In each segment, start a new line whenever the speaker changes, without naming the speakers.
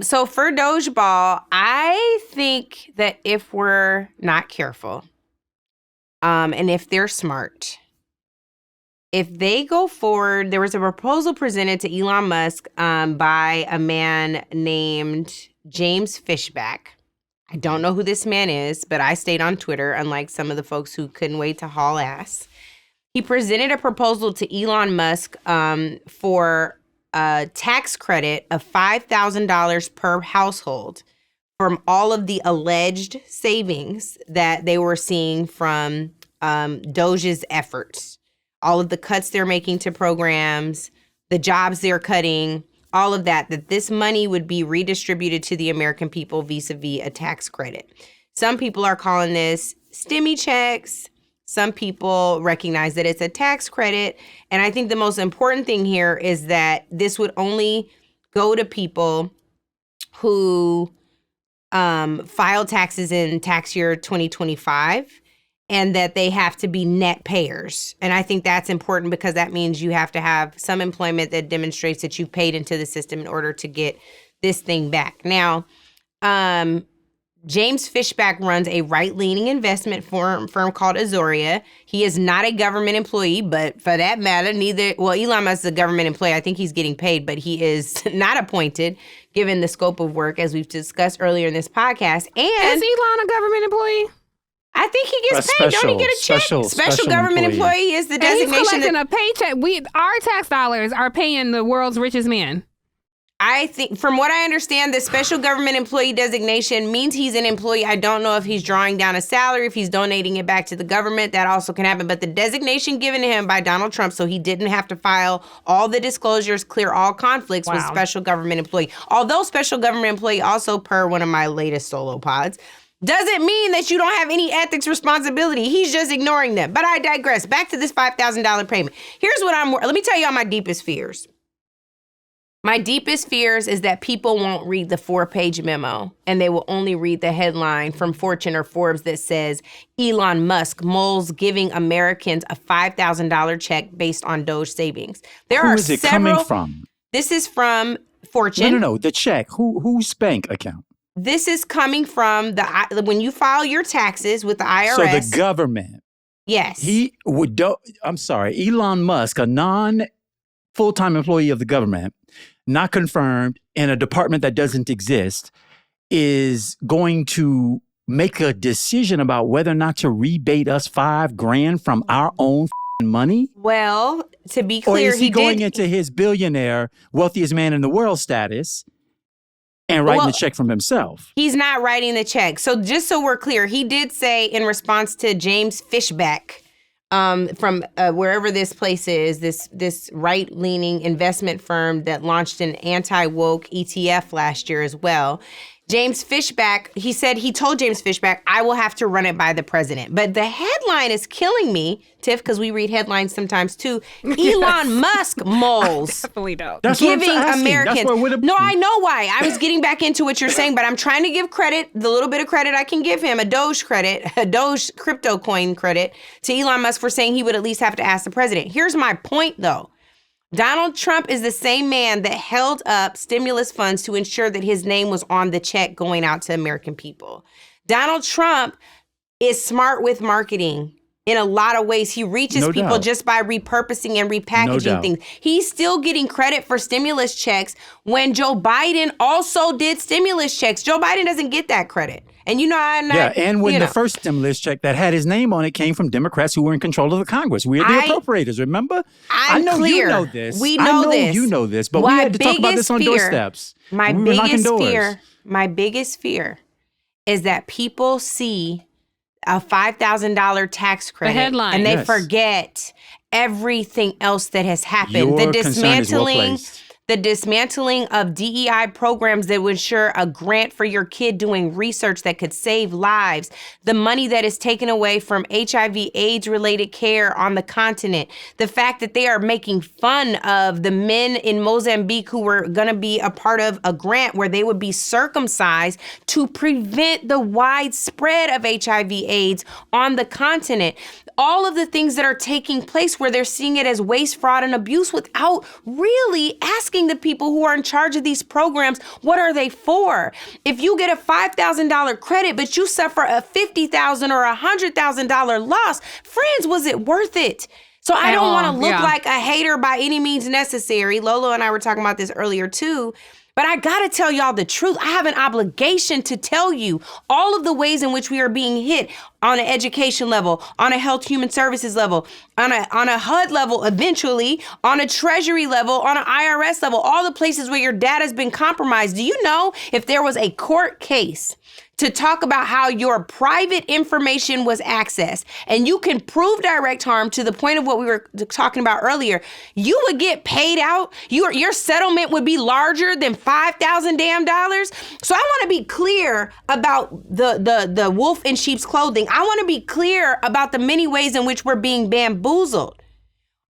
So for Doge Ball, I think that if we're not careful, and if they're smart, if they go forward, there was a proposal presented to Elon Musk by a man named James Fishback. I don't know who this man is, but I stayed on Twitter, unlike some of the folks who couldn't wait to haul ass. He presented a proposal to Elon Musk for a tax credit of $5,000 per household from all of the alleged savings that they were seeing from Doge's efforts. All of the cuts they're making to programs, the jobs they're cutting, all of that this money would be redistributed to the American people vis-a-vis a tax credit. Some people are calling this stimmy checks. Some people recognize that it's a tax credit. And I think the most important thing here is that this would only go to people who file taxes in tax year 2025. And that they have to be net payers. And I think that's important because that means you have to have some employment that demonstrates that you've paid into the system in order to get this thing back. Now, James Fishback runs a right-leaning investment firm called Azoria. He is not a government employee, but for that matter, Elon Musk is a government employee. I think he's getting paid, but he is not appointed, given the scope of work, as we've discussed earlier in this podcast. And
is Elon a government employee?
I think he gets paid. Don't he get a check? Special government employee is the designation.
He's collecting a paycheck. Our tax dollars are paying the world's richest man.
I think, from what I understand, the special government employee designation means he's an employee. I don't know if he's drawing down a salary, if he's donating it back to the government. That also can happen. But the designation given to him by Donald Trump, so he didn't have to file all the disclosures, clear all conflicts, was special government employee. Although special government employee, also per one of my latest solo pods, doesn't mean that you don't have any ethics responsibility. He's just ignoring them. But I digress. Back to this $5,000 payment. Here's what let me tell you all my deepest fears. My deepest fears is that people won't read the 4-page memo and they will only read the headline from Fortune or Forbes that says Elon Musk mulls giving Americans a $5,000 check based on Doge savings.
Who is it coming from?
This is from Fortune.
No. The check. Whose bank account?
This is coming from when you file your taxes with the IRS.
So the government.
Yes.
Elon Musk, a non-full-time employee of the government, not confirmed, in a department that doesn't exist, is going to make a decision about whether or not to rebate us $5,000 from our own money?
Well, to be clear,
or is he going into his billionaire, wealthiest man in the world status and writing the check from himself?
He's not writing the check. So just so we're clear, he did say in response to James Fishback from wherever this place is, this right-leaning investment firm that launched an anti-woke ETF last year as well. James Fishback, he told James Fishback, I will have to run it by the president. But the headline is killing me, Tiff, because we read headlines sometimes too. Elon Musk mulls.
Definitely don't.
That's
giving
what I'm asking.
Americans. No, I know why. I was getting back into what you're saying, but I'm trying to give credit, the little bit of credit I can give him, a Doge crypto coin credit to Elon Musk for saying he would at least have to ask the president. Here's my point, though. Donald Trump is the same man that held up stimulus funds to ensure that his name was on the check going out to American people. Donald Trump is smart with marketing in a lot of ways. He reaches people just by repurposing and repackaging things. He's still getting credit for stimulus checks when Joe Biden also did stimulus checks. Joe Biden doesn't get that credit. And
and when the first stimulus check that had his name on it came from Democrats who were in control of the Congress. We're the appropriators, remember?
I know
clear.
You know
this.
We know this.
You know this, but we had to talk about this on doorsteps.
My biggest fear is that people see a $5,000 tax credit
headline.
And they forget everything else that has happened. The dismantling of DEI programs that would ensure a grant for your kid doing research that could save lives. The money that is taken away from HIV/AIDS related care on the continent. The fact that they are making fun of the men in Mozambique who were going to be a part of a grant where they would be circumcised to prevent the widespread of HIV/AIDS on the continent. All of the things that are taking place where they're seeing it as waste, fraud, and abuse without really asking asking the people who are in charge of these programs, what are they for? If you get a $5,000 credit, but you suffer a $50,000 or $100,000 loss, friends, was it worth it? So I don't want to look like a hater by any means necessary. Lolo and I were talking about this earlier too. But I got to tell y'all the truth. I have an obligation to tell you all of the ways in which we are being hit on an education level, on a health human services level, on a HUD level, eventually, on a treasury level, on an IRS level, all the places where your data has been compromised. Do you know if there was a court case to talk about how your private information was accessed and you can prove direct harm to the point of what we were talking about earlier, you would get paid out. Your settlement would be larger than $5,000 damn dollars. So I want to be clear about the wolf in sheep's clothing. I want to be clear about the many ways in which we're being bamboozled.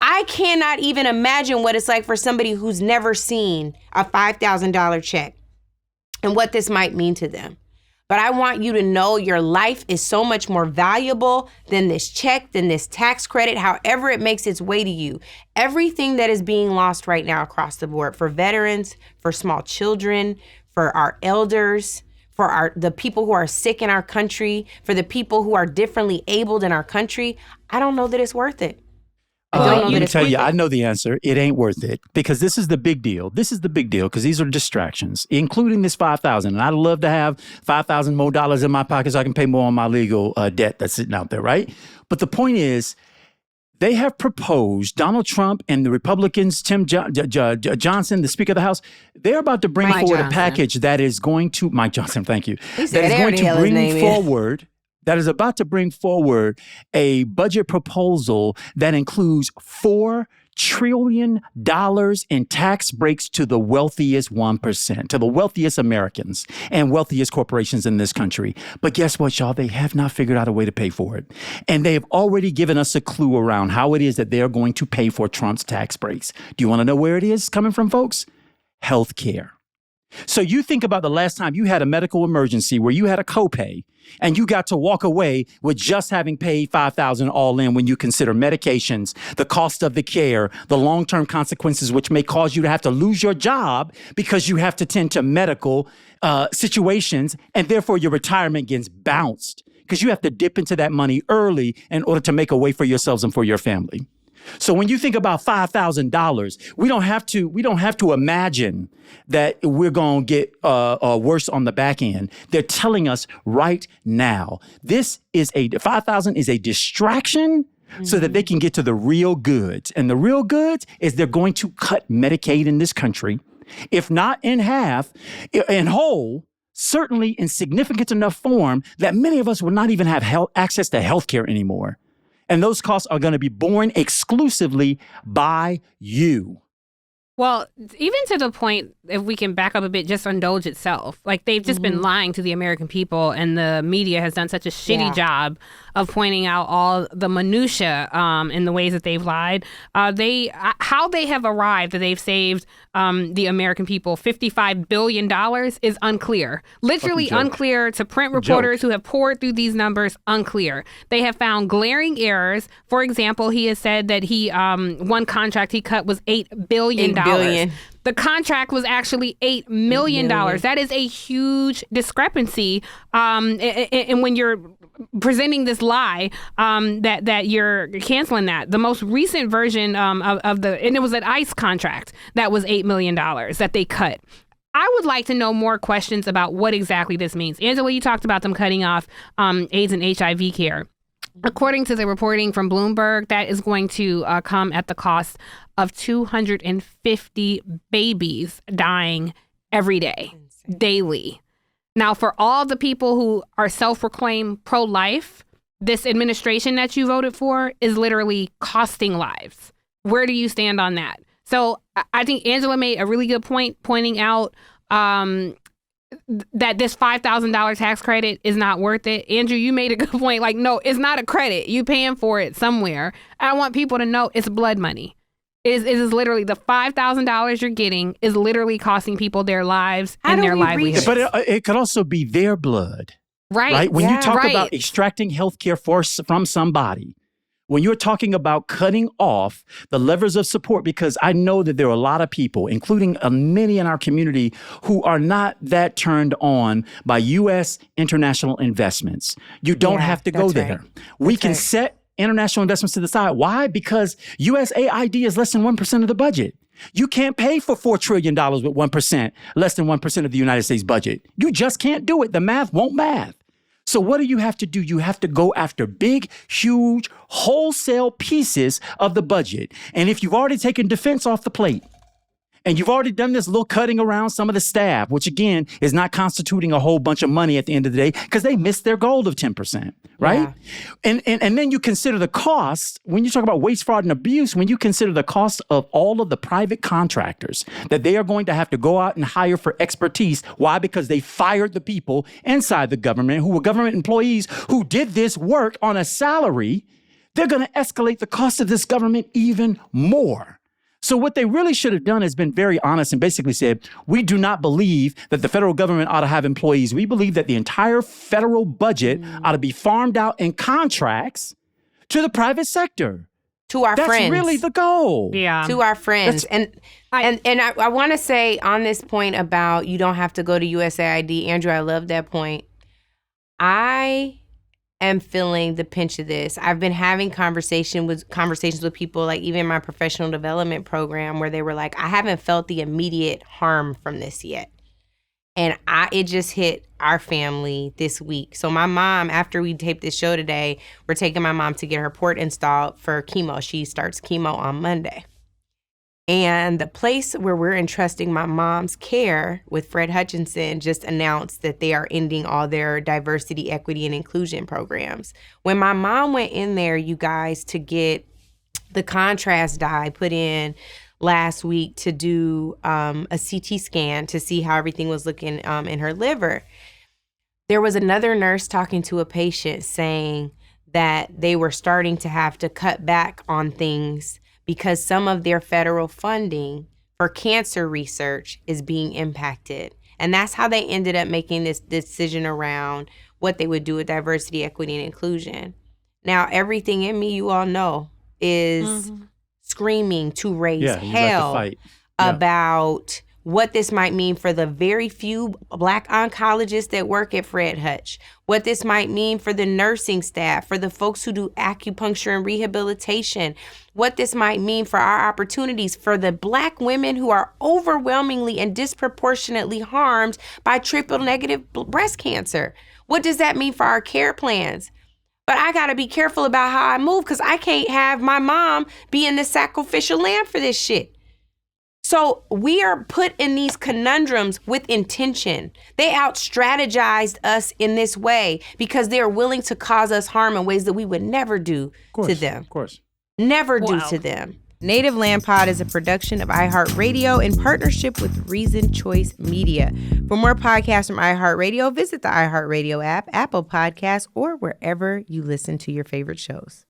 I cannot even imagine what it's like for somebody who's never seen a $5,000 check and what this might mean to them. But I want you to know your life is so much more valuable than this check, than this tax credit, however it makes its way to you. Everything that is being lost right now across the board for veterans, for small children, for our elders, for the people who are sick in our country, for the people who are differently abled in our country, I don't know that it's worth it.
Let me tell you, I know the answer. It ain't worth it because this is the big deal. This is the big deal because these are distractions, including this $5,000. And I'd love to have $5,000 more dollars in my pocket so I can pay more on my legal debt that's sitting out there, right? But the point is, they have proposed, Donald Trump and the Republicans, Tim Johnson, the Speaker of the House, they're about to bring forward a package that is going to, Mike Johnson, thank you, that is going to bring forward, that is about to bring forward a budget proposal that includes $4 trillion in tax breaks to the wealthiest 1%, to the wealthiest Americans and wealthiest corporations in this country. But guess what, y'all? They have not figured out a way to pay for it. And they have already given us a clue around how it is that they're going to pay for Trump's tax breaks. Do you want to know where it is coming from, folks? Healthcare. So you think about the last time you had a medical emergency where you had a copay and you got to walk away with just having paid $5,000 all in when you consider medications, the cost of the care, the long-term consequences, which may cause you to have to lose your job because you have to tend to medical situations, and therefore your retirement gets bounced because you have to dip into that money early in order to make a way for yourselves and for your family. So when you think about $5,000, we don't have to imagine that we're going to get worse on the back end. They're telling us right now, this is $5,000 is a distraction so that they can get to the real goods. And the real goods is they're going to cut Medicaid in this country, if not in half, in whole, certainly in significant enough form that many of us will not even have access to health care anymore. And those costs are going to be borne exclusively by you.
Well, even to the point, if we can back up a bit, just on Doge itself, like they've just been lying to the American people, and the media has done such a shitty job of pointing out all the minutia in the ways that they've lied. How they have arrived that they've saved the American people $55 billion is unclear. Literally unclear to print reporters who have poured through these numbers, unclear. They have found glaring errors. For example, he has said that one contract he cut was $8 billion. The contract was actually $8 million. That is a huge discrepancy. And when you're presenting this lie, that you're canceling that. The most recent version and it was an ICE contract that was $8 million that they cut. I would like to know more questions about what exactly this means. Angela, you talked about them cutting off AIDS and HIV care. According to the reporting from Bloomberg, that is going to come at the cost of 250 babies dying every day, daily. Now, for all the people who are self-proclaimed pro-life, this administration that you voted for is literally costing lives. Where do you stand on that? So I think Angela made a really good point pointing out that this $5,000 tax credit is not worth it. Andrew, you made a good point. Like, no, it's not a credit. You paying for it somewhere. I want people to know it's blood money. It is literally the $5,000 you're getting is literally costing people their lives and their livelihoods.
But it could also be their blood.
Right.
When you talk about extracting health care from somebody, when you're talking about cutting off the levers of support, because I know that there are a lot of people, including many in our community, who are not that turned on by U.S. international investments. You don't have to go there.
Right.
We can set international investments to the side. Why? Because USAID is less than 1% of the budget. You can't pay for $4 trillion with 1%, less than 1% of the United States budget. You just can't do it. The math won't math. So what do you have to do? You have to go after big, huge, wholesale pieces of the budget. And if you've already taken defense off the plate, and you've already done this little cutting around some of the staff, which again is not constituting a whole bunch of money at the end of the day because they missed their goal of 10%, right? Yeah. And then you consider the cost, when you talk about waste, fraud, and abuse, when you consider the cost of all of the private contractors that they are going to have to go out and hire for expertise. Why? Because they fired the people inside the government who were government employees who did this work on a salary. They're going to escalate the cost of this government even more. So what they really should have done is been very honest and basically said, we do not believe that the federal government ought to have employees. We believe that the entire federal budget ought to be farmed out in contracts to the private sector.
To our friends.
That's really the goal.
Yeah.
To our friends. And I want to say on this point about you don't have to go to USAID, Andrew, I love that point. I am feeling the pinch of this. I've been having conversations with people, like even my professional development program, where they were like, I haven't felt the immediate harm from this yet. And it just hit our family this week. So my mom, after we taped this show today, we're taking my mom to get her port installed for chemo. She starts chemo on Monday. And the place where we're entrusting my mom's care with Fred Hutchinson just announced that they are ending all their diversity, equity, and inclusion programs. When my mom went in there, you guys, to get the contrast dye put in last week to do a CT scan to see how everything was looking in her liver, there was another nurse talking to a patient saying that they were starting to have to cut back on things because some of their federal funding for cancer research is being impacted. And that's how they ended up making this decision around what they would do with diversity, equity, and inclusion. Now, everything in me, you all know, is screaming to raise hell about what this might mean for the very few Black oncologists that work at Fred Hutch, what this might mean for the nursing staff, for the folks who do acupuncture and rehabilitation, what this might mean for our opportunities for the Black women who are overwhelmingly and disproportionately harmed by triple negative breast cancer. What does that mean for our care plans? But I got to be careful about how I move because I can't have my mom being the sacrificial lamb for this shit. So we are put in these conundrums with intention. They out-strategized us in this way because they are willing to cause us harm in ways that we would never do to them.
Of course.
Never do to them. Native Land Pod is a production of iHeartRadio in partnership with Reason Choice Media. For more podcasts from iHeartRadio, visit the iHeartRadio app, Apple Podcasts, or wherever you listen to your favorite shows.